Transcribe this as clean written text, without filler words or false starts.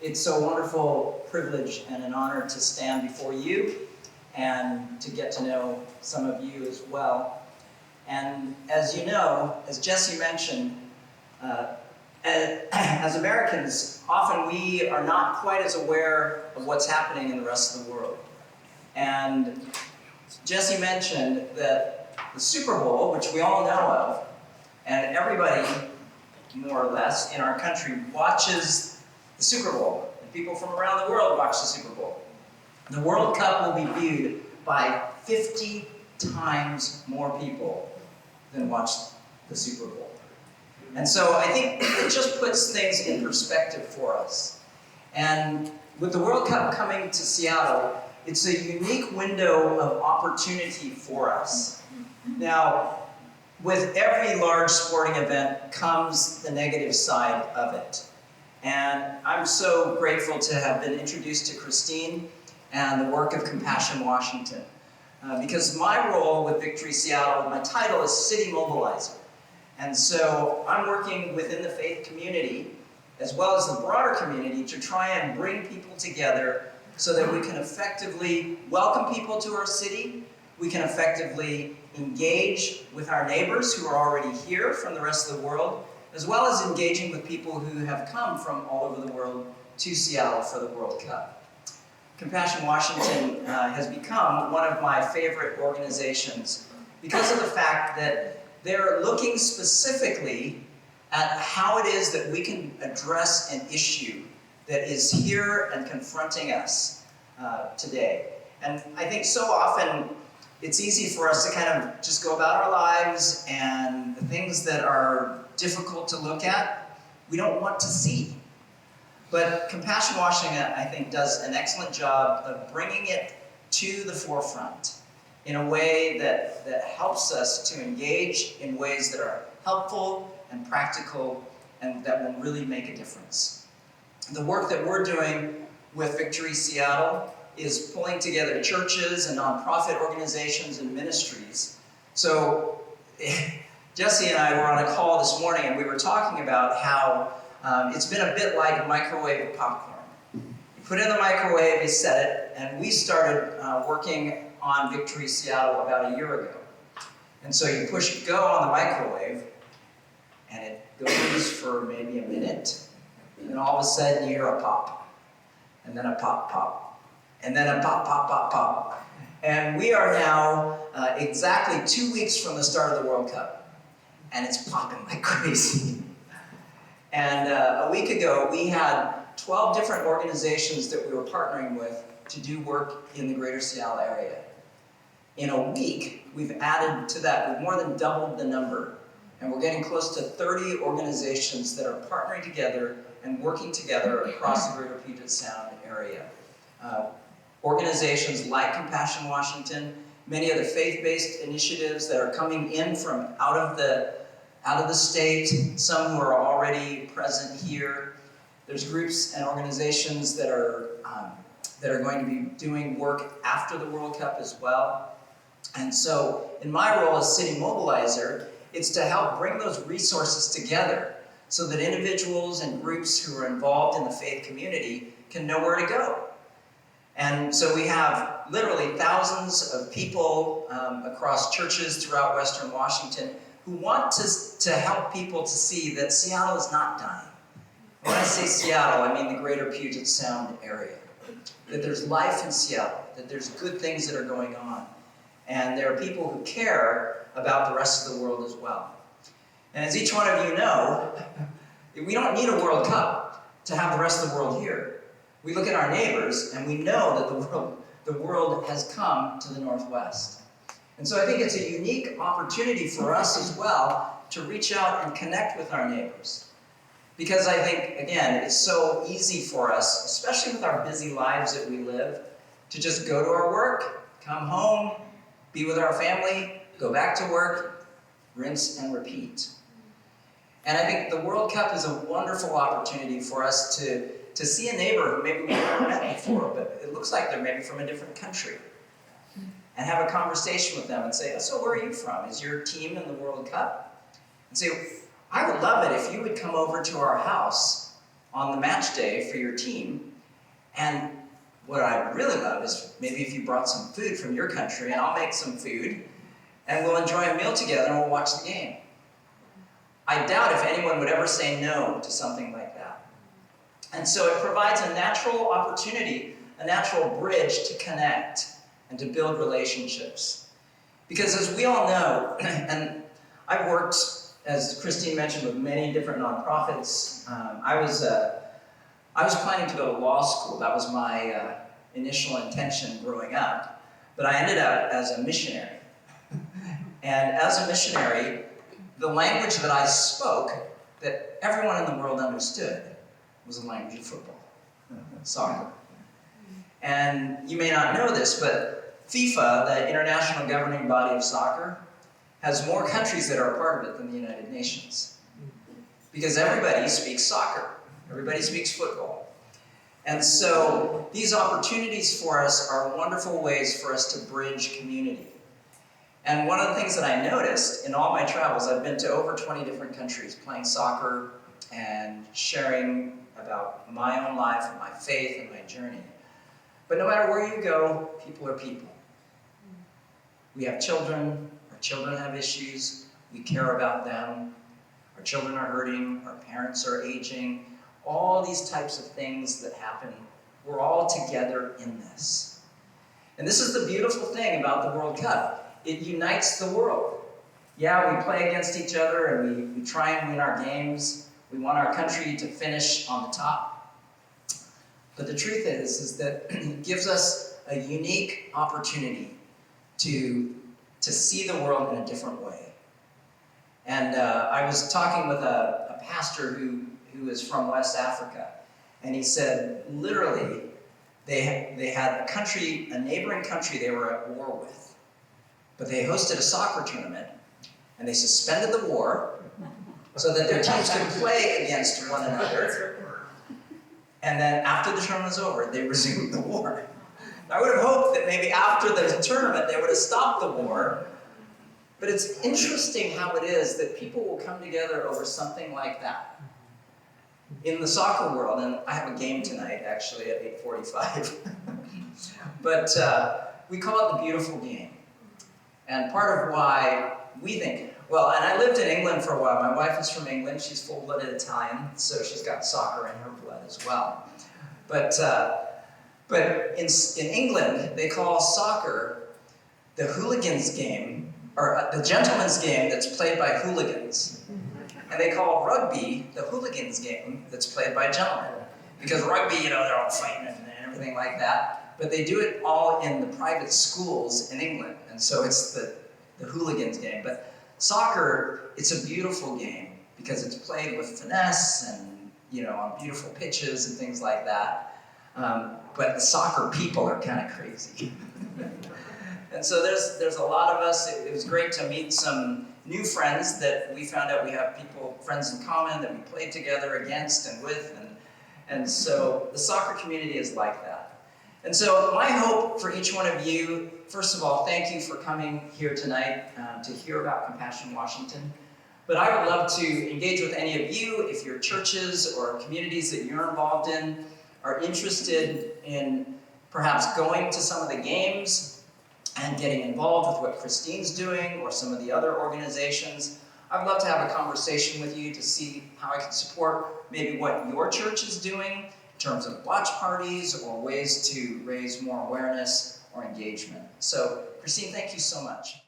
It's a wonderful privilege and an honor to stand before you and to get to know some of you as well. And as you know, as Jesse mentioned, as Americans, often we are not quite as aware of what's happening in the rest of the world. And Jesse mentioned that the Super Bowl, which we all know of, and everybody, more or less, in our country watches the Super Bowl. And people from around the world watch the Super Bowl. The World Cup will be viewed by 50 times more people than watch the Super Bowl. And so I think it just puts things in perspective for us. And with the World Cup coming to Seattle, it's a unique window of opportunity for us. Now, with every large sporting event comes the negative side of it. And I'm so grateful to have been introduced to Christine and the work of Compassion Washington. Because my role with Victory Seattle, my title is City Mobilizer. And so I'm working within the faith community, as well as the broader community, to try and bring people together so that we can effectively welcome people to our city, we can effectively engage with our neighbors who are already here from the rest of the world, as well as engaging with people who have come from all over the world to Seattle for the World Cup. Compassion Washington has become one of my favorite organizations because of the fact that they're looking specifically at how it is that we can address an issue that is here and confronting us today. And I think so often it's easy for us to kind of just go about our lives, and the things that are difficult to look at, we don't want to see. But Compassion Washington, I think, does an excellent job of bringing it to the forefront in a way that helps us to engage in ways that are helpful and practical and that will really make a difference. The work that we're doing with Victory Seattle is pulling together churches and nonprofit organizations and ministries. So Jesse and I were on a call this morning, and we were talking about how it's been a bit like microwave popcorn. You put it in the microwave, you set it, and we started working on Victory Seattle about a year ago. And so you push go on the microwave, and it goes for maybe a minute, and then all of a sudden you hear a pop, and then a pop, pop, and then a pop, pop, pop, pop. And we are now exactly 2 weeks from the start of the World Cup, and it's popping like crazy. And a week ago, we had 12 different organizations that we were partnering with to do work in the greater Seattle area. In a week, we've added to that, we've more than doubled the number, and we're getting close to 30 organizations that are partnering together and working together across the greater Puget Sound area. Organizations like Compassion Washington, many of the faith-based initiatives that are coming in from out of the state, some who are already present here. There's groups and organizations that are going to be doing work after the World Cup as well. And so in my role as City Mobilizer, it's to help bring those resources together so that individuals and groups who are involved in the faith community can know where to go. And so we have literally thousands of people across churches throughout Western Washington who want to help people to see that Seattle is not dying. When I say Seattle, I mean the greater Puget Sound area. That there's life in Seattle, that there's good things that are going on. And there are people who care about the rest of the world as well. And as each one of you know, we don't need a World Cup to have the rest of the world here. We look at our neighbors and we know that the world has come to the Northwest. And so I think it's a unique opportunity for us as well to reach out and connect with our neighbors. Because I think, again, it's so easy for us, especially with our busy lives that we live, to just go to our work, come home, be with our family, go back to work, rinse and repeat. And I think the World Cup is a wonderful opportunity for us to see a neighbor who maybe we've never met before, but it looks like they're maybe from a different country, and have a conversation with them and say, so where are you from? Is your team in the World Cup? And say, I would love it if you would come over to our house on the match day for your team. And what I really love is maybe if you brought some food from your country, and I'll make some food, and we'll enjoy a meal together and we'll watch the game. I doubt if anyone would ever say no to something like that. And so it provides a natural opportunity, a natural bridge to connect and to build relationships. Because as we all know, and I've worked, as Christine mentioned, with many different nonprofits. I was planning to go to law school. That was my initial intention growing up. But I ended up as a missionary. And as a missionary, the language that I spoke, that everyone in the world understood, was the language of football, soccer. And you may not know this, but FIFA, the international governing body of soccer, has more countries that are a part of it than the United Nations. Because everybody speaks soccer. Everybody speaks football. And so these opportunities for us are wonderful ways for us to bridge community. And one of the things that I noticed in all my travels, I've been to over 20 different countries playing soccer and sharing about my own life and my faith and my journey. But no matter where you go, people are people. We have children. Our children have issues. We care about them. Our children are hurting. Our parents are aging. All these types of things that happen, we're all together in this. And this is the beautiful thing about the World Cup. It unites the world. Yeah, we play against each other and we try and win our games. We want our country to finish on the top. But the truth is that it gives us a unique opportunity to see the world in a different way. And I was talking with a pastor who is from West Africa, and he said, literally, they had a neighboring country they were at war with. But they hosted a soccer tournament, and they suspended the war so that their teams could play against one another. And then after the tournament was over, they resumed the war. I would have hoped that maybe after the tournament, they would have stopped the war. But it's interesting how it is that people will come together over something like that. In the soccer world, and I have a game tonight, actually, at 8:45. But we call it the beautiful game. And part of why we think, well, and I lived in England for a while. My wife is from England. She's full-blooded Italian, so she's got soccer in her blood as well. But in England, they call soccer the hooligans game, or the gentleman's game that's played by hooligans. And they call rugby the hooligans game that's played by gentlemen. Because rugby, they're all fighting and everything like that. But they do it all in the private schools in England. And so it's the hooligans game. But soccer, it's a beautiful game because it's played with finesse and, on beautiful pitches and things like that. But the soccer people are kind of crazy. And so there's a lot of us. It was great to meet some new friends that we found out we have friends in common that we played together against and with. And so the soccer community is like that. And so my hope for each one of you, first of all, thank you for coming here tonight to hear about Compassion Washington. But I would love to engage with any of you if your churches or communities that you're involved in are interested in perhaps going to some of the games and getting involved with what Christine's doing or some of the other organizations. I'd love to have a conversation with you to see how I can support maybe what your church is doing in terms of watch parties or ways to raise more awareness or engagement. So, Christine, thank you so much.